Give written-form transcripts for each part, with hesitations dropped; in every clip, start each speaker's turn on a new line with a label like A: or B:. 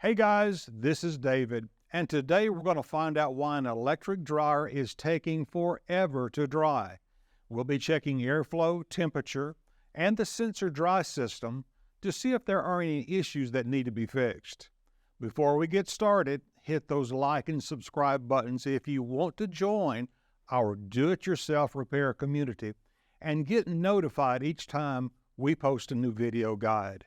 A: Hey guys, this is David, and today we're going to find out why an electric dryer is taking forever to dry. We'll be checking airflow, temperature, and the sensor dry system to see if there are any issues that need to be fixed. Before we get started, hit those like and subscribe buttons if you want to join our do-it-yourself repair community and get notified each time we post a new video guide.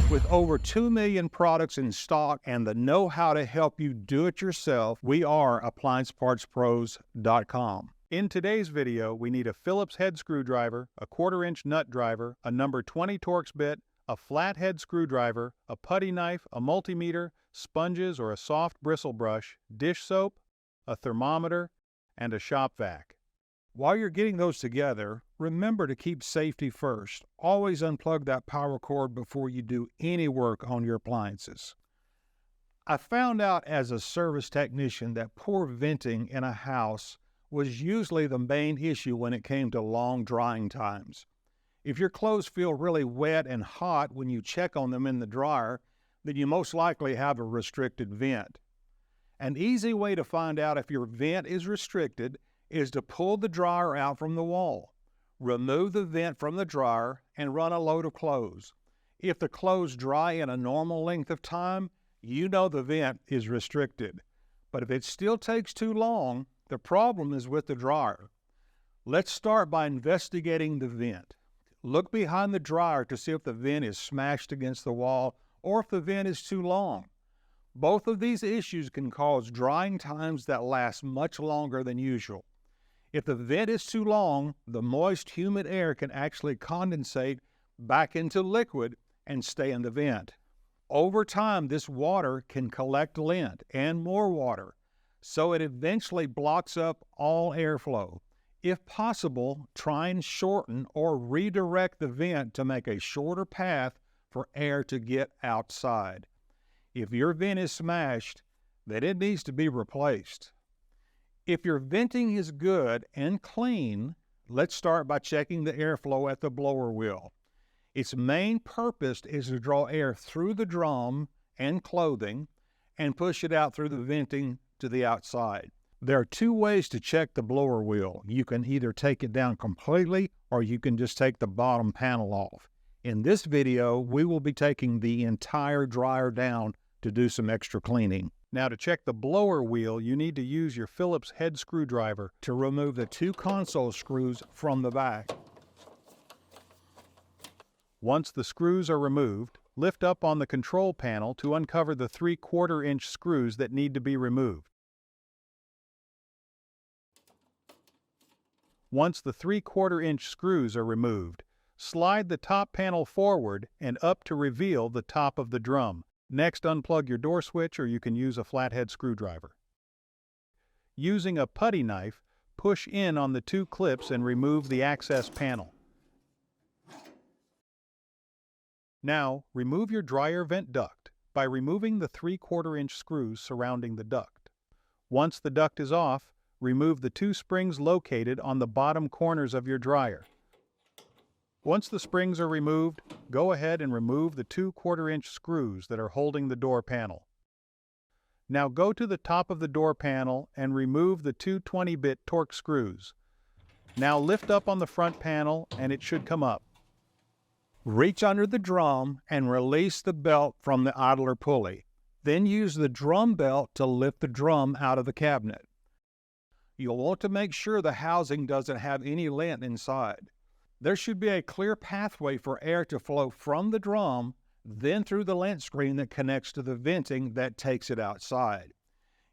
A: With over 2 million products in stock and the know-how to help you do it yourself, we are AppliancePartsPros.com. In today's video, we need a Phillips head screwdriver, a 1/4-inch nut driver, a number 20 Torx bit, a flathead screwdriver, a putty knife, a multimeter, sponges or a soft bristle brush, dish soap, a thermometer, and a shop vac. While you're getting those together, remember to keep safety first. Always unplug that power cord before you do any work on your appliances. I found out as a service technician that poor venting in a house was usually the main issue when it came to long drying times. If your clothes feel really wet and hot when you check on them in the dryer, then you most likely have a restricted vent. An easy way to find out if your vent is restricted is to pull the dryer out from the wall. Remove the vent from the dryer and run a load of clothes. If the clothes dry in a normal length of time, you know the vent is restricted. But if it still takes too long, the problem is with the dryer. Let's start by investigating the vent. Look behind the dryer to see if the vent is smashed against the wall or if the vent is too long. Both of these issues can cause drying times that last much longer than usual. If the vent is too long, the moist, humid air can actually condensate back into liquid and stay in the vent. Over time, this water can collect lint and more water, so it eventually blocks up all airflow. If possible, try and shorten or redirect the vent to make a shorter path for air to get outside. If your vent is smashed, then it needs to be replaced. If your venting is good and clean, let's start by checking the airflow at the blower wheel. Its main purpose is to draw air through the drum and clothing and push it out through the venting to the outside. There are two ways to check the blower wheel. You can either take it down completely or you can just take the bottom panel off. In this video, we will be taking the entire dryer down to do some extra cleaning. Now to check the blower wheel, you need to use your Phillips head screwdriver to remove the two console screws from the back. Once the screws are removed, lift up on the control panel to uncover the 3/4-inch screws that need to be removed. Once the 3/4-inch screws are removed, slide the top panel forward and up to reveal the top of the drum. Next, unplug your door switch, or you can use a flathead screwdriver. Using a putty knife, push in on the two clips and remove the access panel. Now, remove your dryer vent duct by removing the 3/4-inch screws surrounding the duct. Once the duct is off, remove the two springs located on the bottom corners of your dryer. Once the springs are removed, go ahead and remove the two 1/4-inch screws that are holding the door panel. Now go to the top of the door panel and remove the two 20-bit Torx screws. Now lift up on the front panel and it should come up. Reach under the drum and release the belt from the idler pulley. Then use the drum belt to lift the drum out of the cabinet. You'll want to make sure the housing doesn't have any lint inside. There should be a clear pathway for air to flow from the drum, then through the lint screen that connects to the venting that takes it outside.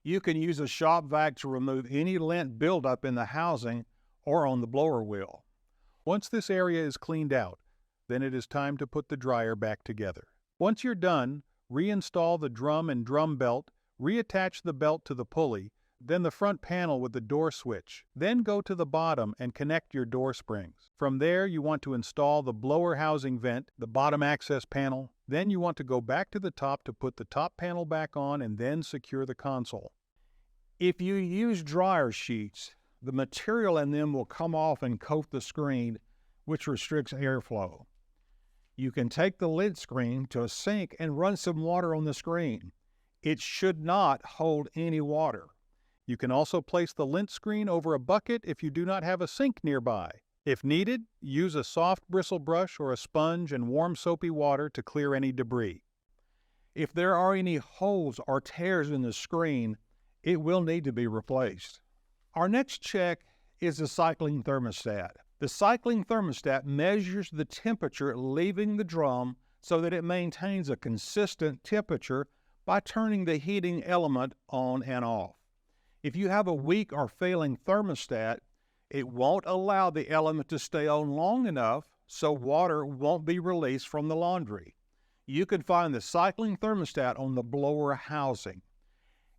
A: You can use a shop vac to remove any lint buildup in the housing or on the blower wheel. Once this area is cleaned out, then it is time to put the dryer back together. Once you're done, reinstall the drum and drum belt, reattach the belt to the pulley, then the front panel with the door switch. Then go to the bottom and connect your door springs. From there, you want to install the blower housing vent, the bottom access panel. Then you want to go back to the top to put the top panel back on and then secure the console. If you use dryer sheets, the material in them will come off and coat the screen, which restricts airflow.
B: You can take the lint screen to a sink and run some water on the screen. It should not hold any water.
A: You can also place the lint screen over a bucket if you do not have a sink nearby. If needed, use a soft bristle brush or a sponge and warm soapy water to clear any debris.
B: If there are any holes or tears in the screen, it will need to be replaced. Our next check is the cycling thermostat. The cycling thermostat measures the temperature leaving the drum so that it maintains a consistent temperature by turning the heating element on and off. If you have a weak or failing thermostat, it won't allow the element to stay on long enough so water won't be released from the laundry. You can find the cycling thermostat on the blower housing.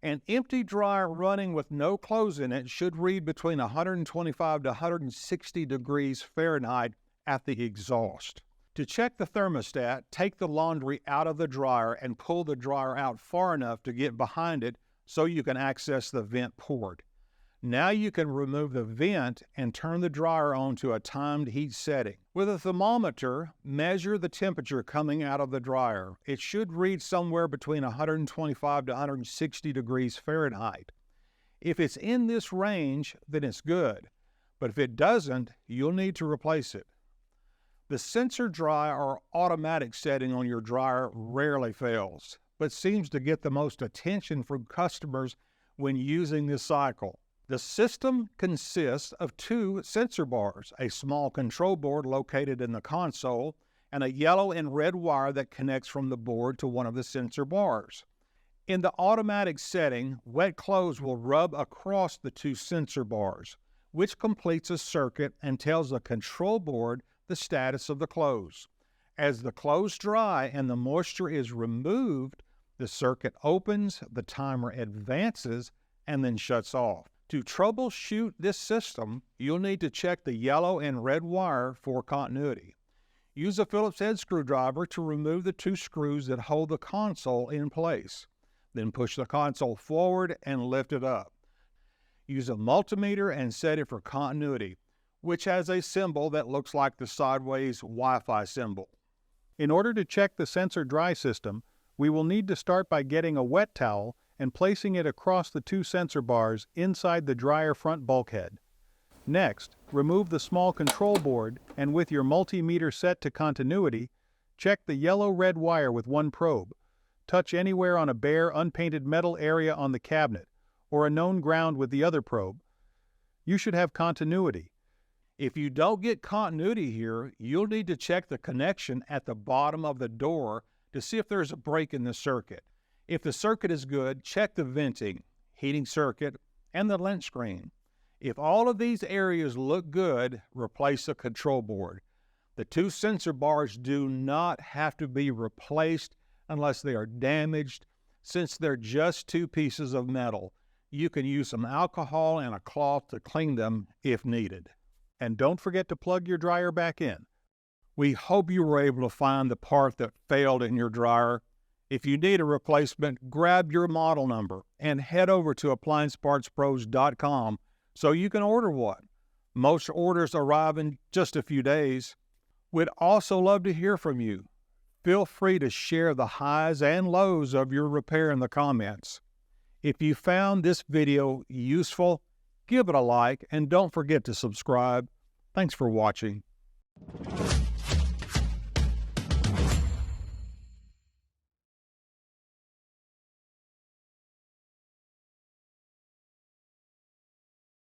B: An empty dryer running with no clothes in it should read between 125 to 160 degrees Fahrenheit at the exhaust. To check the thermostat, take the laundry out of the dryer and pull the dryer out far enough to get behind it so you can access the vent port. Now you can remove the vent and turn the dryer on to a timed heat setting. With a thermometer, measure the temperature coming out of the dryer. It should read somewhere between 125 to 160 degrees Fahrenheit. If it's in this range, then it's good. But if it doesn't, you'll need to replace it. The sensor dry or automatic setting on your dryer rarely fails, but seems to get the most attention from customers when using this cycle. The system consists of two sensor bars, a small control board located in the console, and a yellow and red wire that connects from the board to one of the sensor bars. In the automatic setting, wet clothes will rub across the two sensor bars, which completes a circuit and tells the control board the status of the clothes. As the clothes dry and the moisture is removed, the circuit opens, the timer advances, and then shuts off. To troubleshoot this system, you'll need to check the yellow and red wire for continuity. Use a Phillips head screwdriver to remove the two screws that hold the console in place. Then push the console forward and lift it up. Use a multimeter and set it for continuity, which has a symbol that looks like the sideways Wi-Fi symbol.
A: In order to check the sensor dry system, we will need to start by getting a wet towel and placing it across the two sensor bars inside the dryer front bulkhead. Next, remove the small control board and with your multimeter set to continuity, check the yellow-red wire with one probe. Touch anywhere on a bare, unpainted metal area on the cabinet or a known ground with the other probe. You should have continuity.
B: If you don't get continuity here, you'll need to check the connection at the bottom of the door to see if there's a break in the circuit. If the circuit is good, check the venting, heating circuit, and the lint screen. If all of these areas look good, replace the control board. The two sensor bars do not have to be replaced unless they are damaged, since they're just two pieces of metal. You can use some alcohol and a cloth to clean them if needed.
A: And don't forget to plug your dryer back in.
B: We hope you were able to find the part that failed in your dryer. If you need a replacement, grab your model number and head over to appliancepartspros.com so you can order one. Most orders arrive in just a few days. We'd also love to hear from you. Feel free to share the highs and lows of your repair in the comments. If you found this video useful, give it a like and don't forget to subscribe. Thanks for watching.